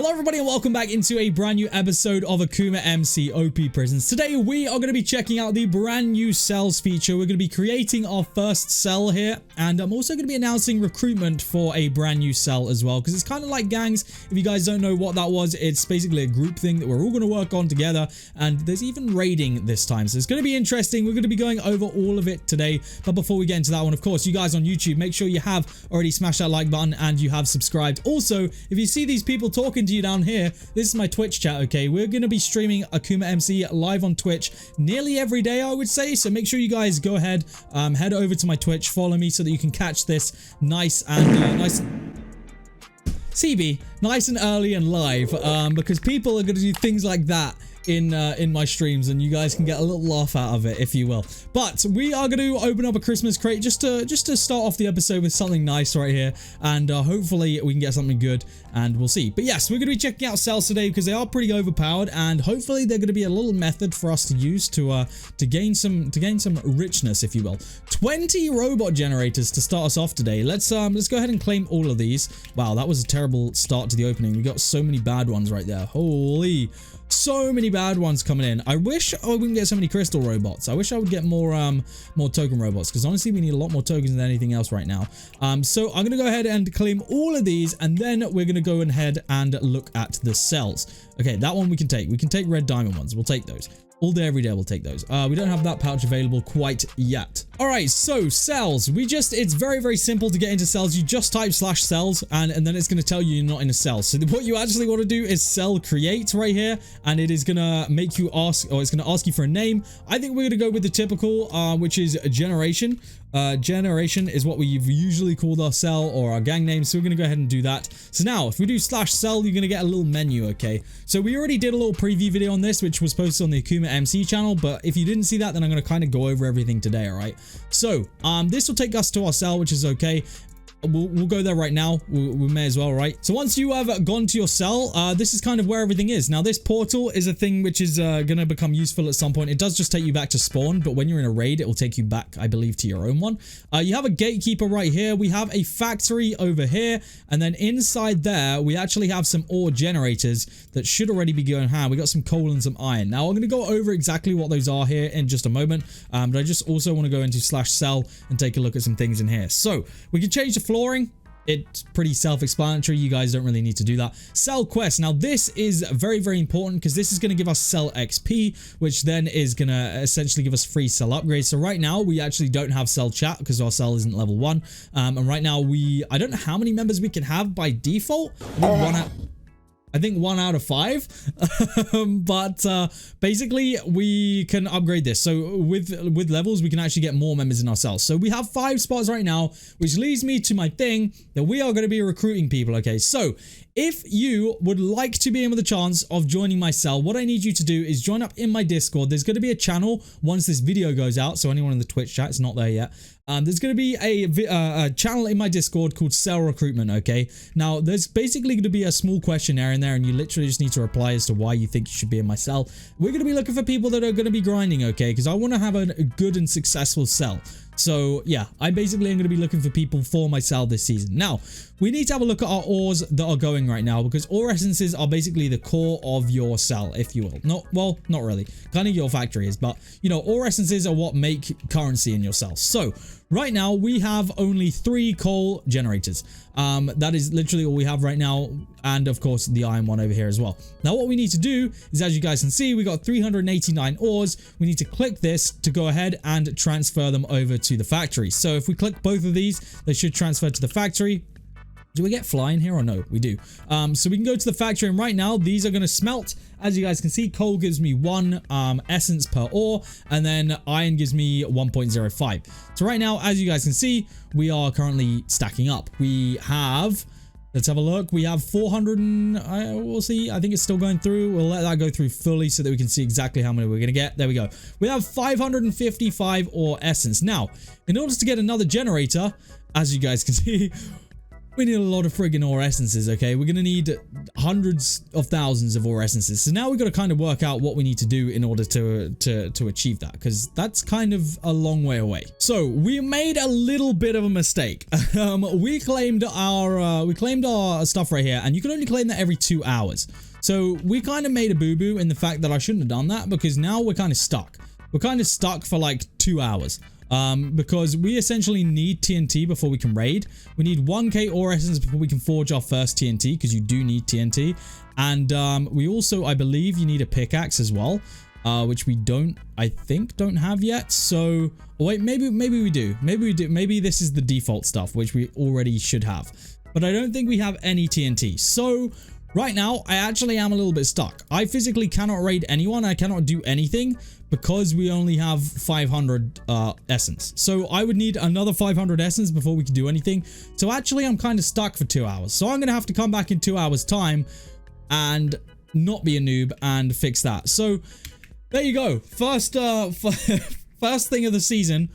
Hello everybody and welcome back into a brand new episode of AkumaMC OP Prisons. Today we are going to be checking out the brand new cells feature. We're going to be creating our first cell here, and I'm also going to be announcing recruitment for a brand new cell as well, because it's kind of like gangs. If you guys don't know what that was, it's basically a group thing that we're all going to work on together, and there's even raiding this time, so it's going to be interesting. We're going to be going over all of it today, but before we get into that one, of course, you guys on YouTube, make sure you have already smashed that like button and you have subscribed. Also, if you see these people talking to you down here, this is my Twitch chat. Okay, we're going to be streaming AkumaMC live on Twitch nearly every day, I would say, so make sure you guys go ahead, head over to my Twitch, follow me so that you can catch this nice and CB nice and early and live, because people are going to do things like that in my streams, and you guys can get a little laugh out of it, if you will. But we are going to open up a Christmas crate just to start off the episode with something nice right here, and hopefully we can get something good, and we'll see. But yes, we're going to be checking out cells today because they are pretty overpowered, and hopefully they're going to be a little method for us to use to gain some richness, if you will. 20 robot generators to start us off today. Let's go ahead and claim all of these. Wow, that was a terrible start to the opening. We got so many bad ones right there. Holy, so many bad ones coming in. I wish I wouldn't get so many crystal robots. I wish I would get more token robots, because honestly we need a lot more tokens than anything else right now. So I'm gonna go ahead and claim all of these, and then we're gonna go ahead and look at the cells. Okay, that one we can take red diamond ones. We'll take those all day every day. We'll take those. We don't have that pouch available quite yet. All right, so cells, it's very simple to get into cells. You just type /cells and then it's going to tell you you're not in a cell. So what you actually want to do is cell create right here, and it is going to make you ask, or it's going to ask you for a name. I think we're going to go with the typical, which is generation. Generation is what we've usually called our cell or our gang name, so we're going to go ahead and do that. So now if we do /cell, you're going to get a little menu. Okay, so we already did a little preview video on this, which was posted on the AkumaMC channel, but if you didn't see that, then I'm going to kind of go over everything today. All right, so this will take us to our cell, which is okay. We'll go there right now. We may as well, right? So once you have gone to your cell, this is kind of where everything is. Now, this portal is a thing which is going to become useful at some point. It does just take you back to spawn, but when you're in a raid, it will take you back, I believe, to your own one. You have a gatekeeper right here. We have a factory over here. And then inside there, we actually have some ore generators that should already be going hand. We got some coal and some iron. Now, I'm going to go over exactly what those are here in just a moment. But I just also want to go into /cell and take a look at some things in here. So we can change the flooring. It's pretty self-explanatory. You guys don't really need to do that. Cell quest. Now this is very important, because this is going to give us cell XP, which then is going to essentially give us free cell upgrades. So right now we actually don't have cell chat because our cell isn't level 1. And right now I don't know how many members we can have by default. I think 1 out of 5. But basically we can upgrade this. So with levels, we can actually get more members in our cells. So we have 5 spots right now, which leads me to my thing that we are going to be recruiting people. Okay, so if you would like to be in with a chance of joining my cell, what I need you to do is join up in my Discord. There's going to be a channel once this video goes out. So anyone in the Twitch chat, it's not there yet. There's going to be a channel in my Discord called Cell Recruitment, okay? Now, there's basically going to be a small questionnaire in there, and you literally just need to reply as to why you think you should be in my cell. We're going to be looking for people that are going to be grinding, okay? Because I want to have a good and successful cell. So yeah, I basically am going to be looking for people for my cell this season. Now, we need to have a look at our ores that are going right now, because ore essences are basically the core of your cell, if you will. Not really. Kind of your factory is, but you know, ore essences are what make currency in your cell. So right now we have only 3 coal generators. That is literally all we have right now, and of course the iron one over here as well. Now what we need to do is, as you guys can see, we got 389 ores. We need to click this to go ahead and transfer them over to the factory. So if we click both of these, they should transfer to the factory. Do we get flying here or no? We do. So we can go to the factory, and right now these are going to smelt. As you guys can see, coal gives me 1 essence per ore, and then iron gives me 1.05. So right now, as you guys can see, we are currently stacking up. We have, let's have a look. We have 400 and we'll see. I think it's still going through. We'll let that go through fully so that we can see exactly how many we're going to get. There we go. We have 555 ore essence. Now, in order to get another generator, as you guys can see, We need a lot of friggin' ore essences, okay? We're gonna need hundreds of thousands of ore essences. So now we've got to kind of work out what we need to do in order to achieve that, because that's kind of a long way away. So we made a little bit of a mistake. We claimed our stuff right here, and you can only claim that every 2 hours. So we kind of made a boo-boo in the fact that I shouldn't have done that, because now we're kind of stuck. We're kind of stuck for like 2 hours. Because we essentially need TNT before we can raid. We need 1k ore essence before we can forge our first TNT, because you do need TNT. And we also, I believe, you need a pickaxe as well, which we don't have yet. So wait, maybe we do. Maybe this is the default stuff, which we already should have. But I don't think we have any TNT. So right now, I actually am a little bit stuck. I physically cannot raid anyone. I cannot do anything because we only have 500 essence. So I would need another 500 essence before we can do anything. So actually, I'm kind of stuck for 2 hours. So I'm going to have to come back in 2 hours time and not be a noob and fix that. So there you go. First thing of the season,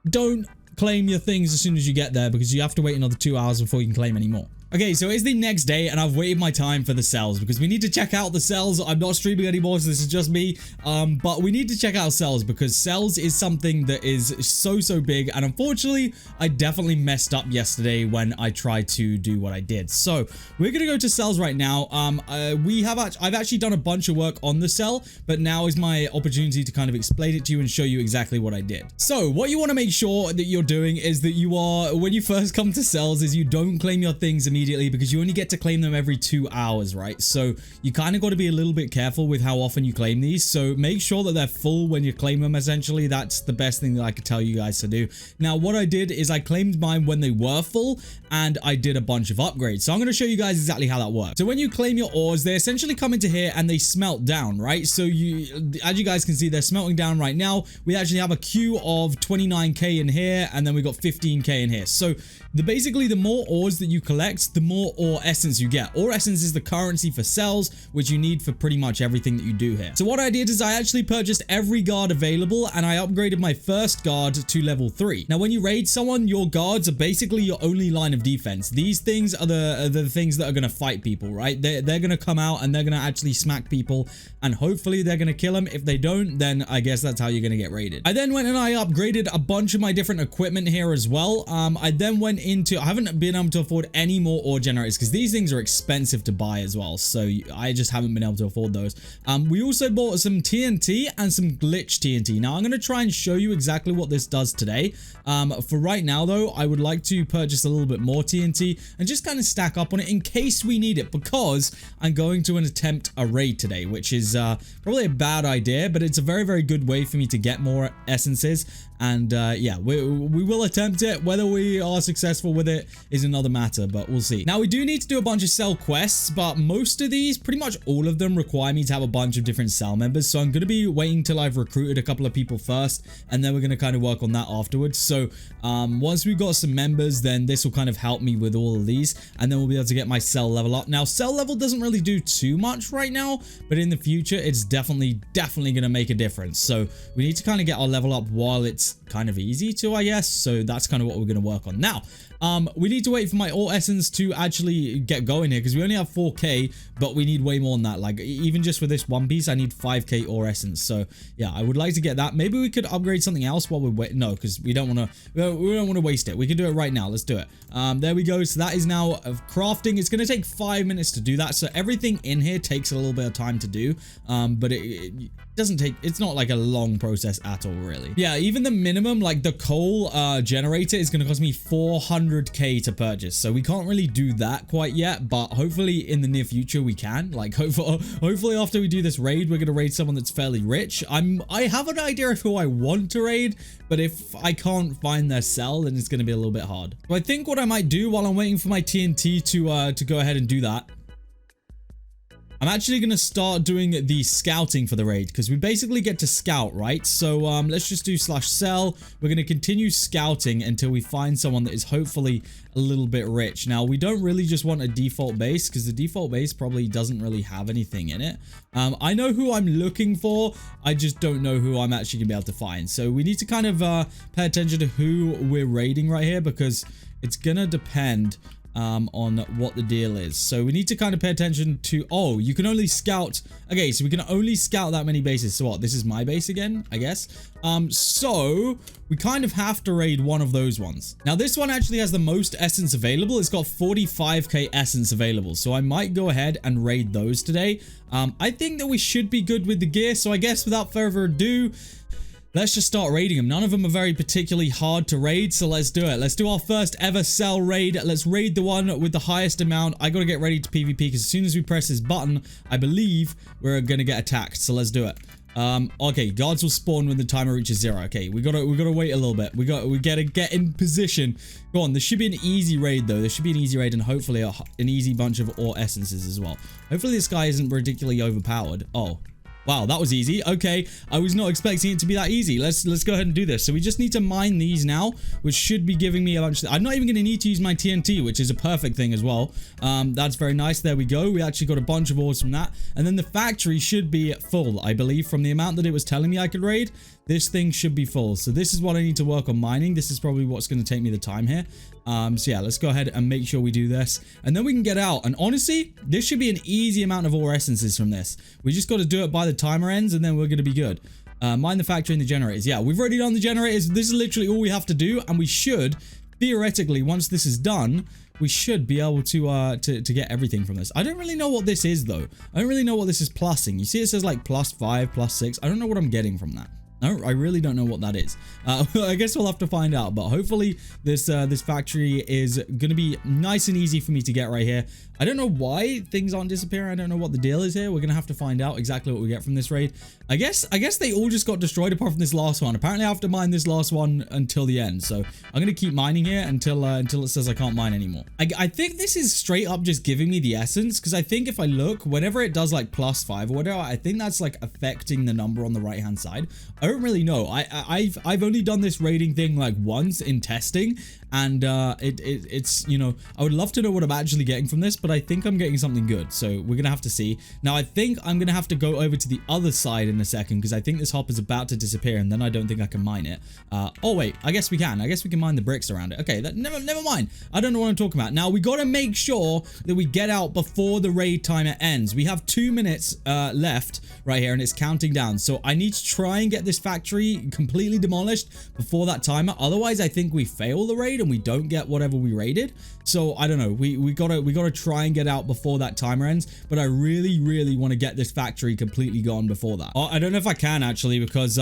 don't claim your things as soon as you get there, because you have to wait another 2 hours before you can claim any more. Okay, so it's the next day and I've waited my time for the cells because we need to check out the cells. I'm not streaming anymore, so this is just me. But we need to check out cells because cells is something that is so big. And unfortunately, I definitely messed up yesterday when I tried to do what I did. So we're going to go to cells right now. I've actually done a bunch of work on the cell, but now is my opportunity to kind of explain it to you and show you exactly what I did. So what you want to make sure that you're doing is that you are, when you first come to cells, is you don't claim your things immediately, because you only get to claim them every 2 hours, right? So you kind of got to be a little bit careful with how often you claim these. So make sure that they're full when you claim them, essentially. That's the best thing that I could tell you guys to do. Now, what I did is I claimed mine when they were full, and I did a bunch of upgrades. So I'm going to show you guys exactly how that works. So when you claim your ores, they essentially come into here and they smelt down, right? So as you guys can see, they're smelting down right now. We actually have a queue of 29k in here, and then we got 15k in here. So basically, the more ores that you collect, the more ore essence you get. Ore essence is the currency for cells, which you need for pretty much everything that you do here. So what I did is I actually purchased every guard available, and I upgraded my first guard to level 3. Now, when you raid someone, your guards are basically your only line of defense. These things are the things that are going to fight people, right? They're going to come out and they're going to actually smack people, and hopefully they're going to kill them. If they don't, then I guess that's how you're going to get raided. I then went and I upgraded a bunch of my different equipment here as well. I then went into, I haven't been able to afford any more ore generators because these things are expensive to buy as well, so I just haven't been able to afford those. We also bought some TNT and some glitch TNT. Now I'm going to try and show you exactly what this does today. For right now though, I would like to purchase a little bit more TNT and just kind of stack up on it in case we need it, because I'm going to attempt a raid today, which is probably a bad idea, but it's a very good way for me to get more essences. And yeah, we will attempt it. Whether we are successful with it is another matter, but we'll see. Now, we do need to do a bunch of cell quests, but most of these, pretty much all of them, require me to have a bunch of different cell members. So I'm going to be waiting till I've recruited a couple of people first, and then we're going to kind of work on that afterwards. So once we've got some members, then this will kind of help me with all of these, and then we'll be able to get my cell level up. Now, cell level doesn't really do too much right now, but in the future, it's definitely going to make a difference. So we need to kind of get our level up while it's kind of easy to, I guess. So that's kind of what we're going to work on. Now, we need to wait for my ore essence to actually get going here, because we only have 4k, but we need way more than that. Like, even just for this one piece, I need 5k ore essence. So yeah, I would like to get that. Maybe we could upgrade something else while we're waiting. No, because we don't want to waste it. We can do it right now. Let's do it. There we go. So that is now crafting. It's going to take 5 minutes to do that. So everything in here takes a little bit of time to do, but it doesn't take, it's not like a long process at all, really. Yeah, even the minimum, like the coal generator, is going to cost me 400k to purchase. So we can't really do that quite yet, but hopefully in the near future we can. Like, hopefully after we do this raid, we're going to raid someone that's fairly rich. I have an idea of who I want to raid, but if I can't find their cell, then it's going to be a little bit hard. So I think what I might do while I'm waiting for my TNT to go ahead and do that, I'm actually going to start doing the scouting for the raid, because we basically get to scout, right? So let's just do /cell. We're going to continue scouting until we find someone that is hopefully a little bit rich. Now, we don't really just want a default base, because the default base probably doesn't really have anything in it. I know who I'm looking for. I just don't know who I'm actually going to be able to find. So we need to kind of pay attention to who we're raiding right here, because it's going to depend on what the deal is. So we need to kind of pay attention to, oh, you can only scout. Okay, so we can only scout that many bases. So what, this is my base again, I guess. So we kind of have to raid one of those ones. Now this one actually has the most essence available. It's got 45k essence available. So I might go ahead and raid those today. I think that we should be good with the gear. So I guess without further ado, let's just start raiding them. None of them are very particularly hard to raid, so let's do it. Let's do our first ever cell raid. Let's raid the one with the highest amount. I gotta get ready to PvP because as soon as we press this button, I believe we're gonna get attacked. So let's do it. Okay, guards will spawn when the timer reaches 0. Okay, we gotta wait a little bit. We gotta get in position. Go on. This should be an easy raid though. This should be an easy raid and hopefully an easy bunch of ore essences as well. Hopefully this guy isn't ridiculously overpowered. Oh. Wow, that was easy. Okay, I was not expecting it to be that easy. Let's go ahead and do this. So we just need to mine these now, which should be giving me a bunch of... I'm not even going to need to use my TNT, which is a perfect thing as well. That's very nice. There we go. We actually got a bunch of ores from that. And then the factory should be full, I believe, from the amount that it was telling me I could raid. This thing should be full. So this is what I need to work on mining. This is probably what's going to take me the time here. So yeah, let's go ahead and make sure we do this. And then we can get out. And honestly, this should be an easy amount of ore essences from this. We just got to do it by the timer ends and then we're going to be good. Mine the factory and the generators. Yeah, we've already done the generators. This is literally all we have to do. And we should, theoretically, once this is done, we should be able to get everything from this. I don't really know what this is though. I don't really know what this is plussing. You see it says like +5, +6. I don't know what I'm getting from that. No, I really don't know what that is. I guess we'll have to find out, but hopefully this factory is going to be nice and easy for me to get right here. I don't know why things aren't disappearing. I don't know what the deal is here. We're going to have to find out exactly what we get from this raid. I guess they all just got destroyed apart from this last one. Apparently I have to mine this last one until the end. So I'm going to keep mining here until it says I can't mine anymore. I think this is straight up just giving me the essence, because I think if I look, whenever it does like +5 or whatever, I think that's like affecting the number on the right hand side. I don't really know. I've only done this raiding thing like once in testing, and it's, you know, I would love to know what I'm actually getting from this, but I think I'm getting something good, so we're gonna have to see. Now I think I'm gonna have to go over to the other side in a second because I think this hop is about to disappear, and then I don't think I can mine it. Oh wait, I guess we can. I guess we can mine the bricks around it. Okay, never mind. I don't know what I'm talking about. Now we gotta make sure that we get out before the raid timer ends. We have 2 minutes left right here, and it's counting down. So I need to try and get this factory completely demolished before that timer. Otherwise, I think we fail the raid and we don't get whatever we raided. So I don't know. We gotta try and get out before that timer ends. But I really want to get this factory completely gone before that. I don't know if I can actually, because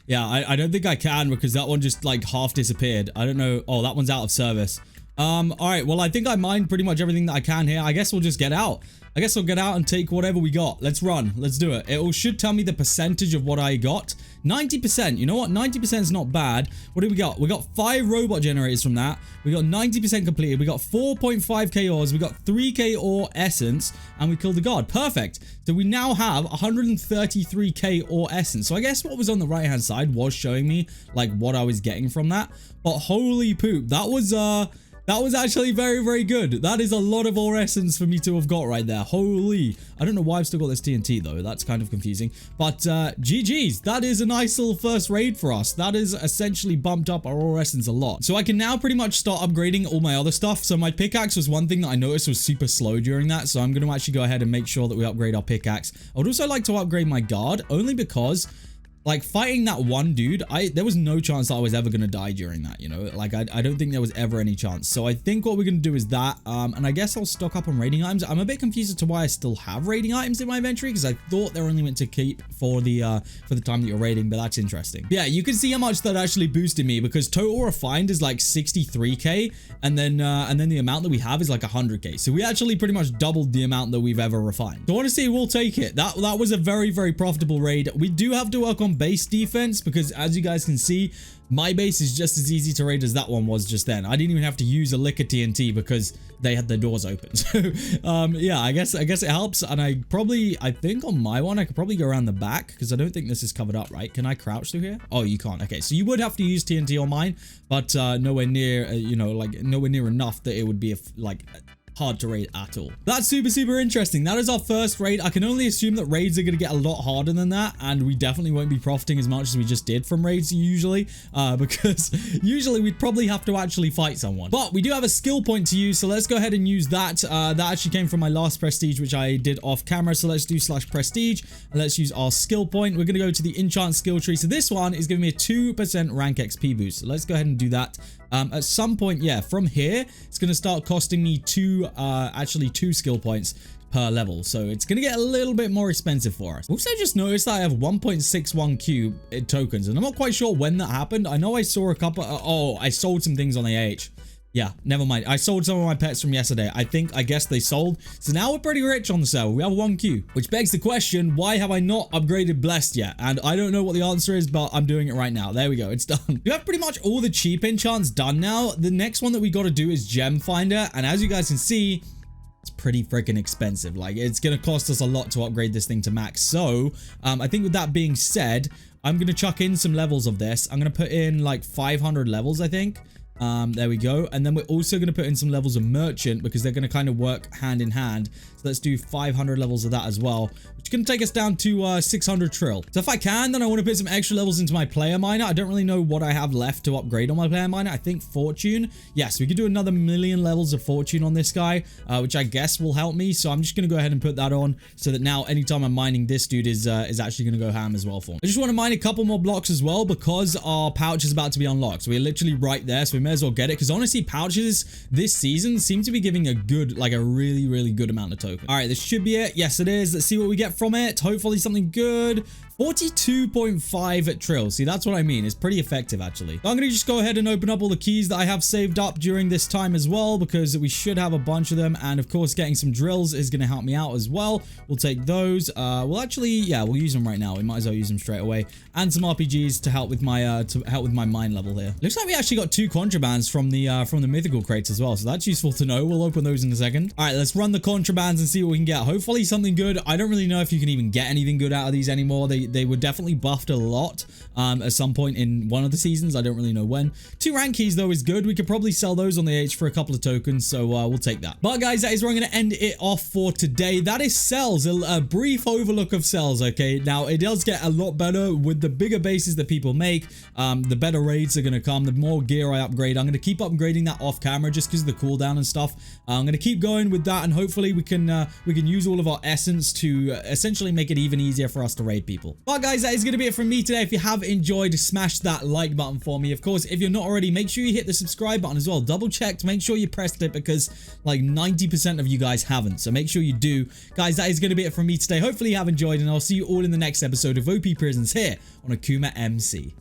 yeah, I don't think I can, because that one just like half disappeared. I don't know. Oh, that one's out of service. All right. Well, I think I mined pretty much everything that I can here. I guess we'll just get out. I guess I'll get out and take whatever we got. Let's run. Let's do it. It should tell me the percentage of what I got. 90%. You know what? 90% is not bad. What do we got? We got 5 robot generators from that. We got 90% completed. We got 4.5k ores. We got 3k ore essence. And we killed the guard. Perfect. So we now have 133k ore essence. So I guess what was on the right hand side was showing me like what I was getting from that. But holy poop. That was actually very good. That is a lot of ore essence for me to have got right there. Holy. I don't know why I've still got this TNT though. That's kind of confusing. But GG's. That is a nice little first raid for us. That is essentially bumped up our ore essence a lot. So I can now pretty much start upgrading all my other stuff. So my pickaxe was one thing that I noticed was super slow during that. So I'm going to actually go ahead and make sure that we upgrade our pickaxe. I would also like to upgrade my guard, only because like fighting that one dude, there was no chance that I was ever going to die during that, you know, like I don't think there was ever any chance. So I think what we're going to do is that, and I guess I'll stock up on raiding items. I'm a bit confused as to why I still have raiding items in my inventory, because I thought they're only meant to keep for the time that you're raiding, but that's interesting. Yeah, you can see how much that actually boosted me, because total refined is like 63k, and then the amount that we have is like 100k. So we actually pretty much doubled the amount that we've ever refined. So honestly, we'll take it. That was a very profitable raid. We do have to work on base defense, because as you guys can see, my base is just as easy to raid as that one was just then. I didn't even have to use a liquor TNT because they had their doors open. So yeah, I guess it helps. And I think on my one I could probably go around the back, because I don't think this is covered up, right? Can I crouch through here? Oh, you can't. Okay, so you would have to use TNT on mine, but nowhere near, you know, like nowhere near enough that it would be like hard to raid at all. That's super interesting. That is our first raid. I can only assume that raids are going to get a lot harder than that, and we definitely won't be profiting as much as we just did from raids usually, because usually we'd probably have to actually fight someone. But we do have a skill point to use, so let's go ahead and use that. That actually came from my last prestige, which I did off camera, so let's do /prestige, and let's use our skill point. We're going to go to the enchant skill tree. So this one is giving me a 2% rank XP boost, so let's go ahead and do that. At some point, yeah, from here, it's going to start costing me two skill points per level, so it's going to get a little bit more expensive for us. Also, just noticed that I have 1.61 cube tokens, and I'm not quite sure when that happened. I know I saw a couple. Oh, I sold some things on AH. Yeah, never mind. I sold some of my pets from yesterday. I guess they sold. So now we're pretty rich on the server. We have 1 Q, which begs the question, why have I not upgraded Blessed yet? And I don't know what the answer is, but I'm doing it right now. There we go. It's done. We have pretty much all the cheap enchants done now. The next one that we got to do is Gem Finder. And as you guys can see, it's pretty freaking expensive. Like, it's going to cost us a lot to upgrade this thing to max. So I think with that being said, I'm going to chuck in some levels of this. I'm going to put in like 500 levels, I think. There we go. And then we're also going to put in some levels of merchant because they're going to kind of work hand in hand. So let's do 500 levels of that as well, which is going to take us down to 600 trill. So if I can, then I want to put some extra levels into my player miner. I don't really know what I have left to upgrade on my player miner. I think fortune. Yes, we could do another 1,000,000 levels of fortune on this guy, which I guess will help me. So I'm just going to go ahead and put that on so that now anytime I'm mining, this dude is actually going to go ham as well for me. I just want to mine a couple more blocks as well because our pouch is about to be unlocked. So we're literally right there. So we may as well get it because honestly, pouches this season seem to be giving a good, like a really good amount of tokens. All right, this should be it. Yes, it is. Let's see what we get from it. Hopefully something good. 42.5 trill. See, that's what I mean. It's pretty effective, actually. So I'm going to just go ahead and open up all the keys that I have saved up during this time as well, because we should have a bunch of them. And of course, getting some drills is going to help me out as well. We'll take those. We'll actually, yeah, we'll use them right now. We might as well use them straight away. And some RPGs to help with my mine level here. Looks like we actually got 2 contrabands from the mythical crates as well. So that's useful to know. We'll open those in a second. All right, let's run the contrabands and see what we can get. Hopefully something good. I don't really know if you can even get anything good out of these anymore. They were definitely buffed a lot at some point in one of the seasons. I don't really know when. 2 rank keys though is good. We could probably sell those on the H for a couple of tokens, so we'll take that. But guys, that is where I'm going to end it off for today. That is cells, a brief overlook of cells. Okay, now it does get a lot better with the bigger bases that people make. The better raids are going to come, the more gear I upgrade. I'm going to keep upgrading that off camera just because of the cooldown and stuff. I'm going to keep going with that, and hopefully we can use all of our essence to essentially make it even easier for us to raid people. But guys, that is going to be it from me today. If you have enjoyed, smash that like button for me. Of course, if you're not already, make sure you hit the subscribe button as well. Double check to make sure you pressed it because like 90% of you guys haven't. So make sure you do. Guys, that is going to be it from me today. Hopefully you have enjoyed, and I'll see you all in the next episode of OP Prisons here on AkumaMC.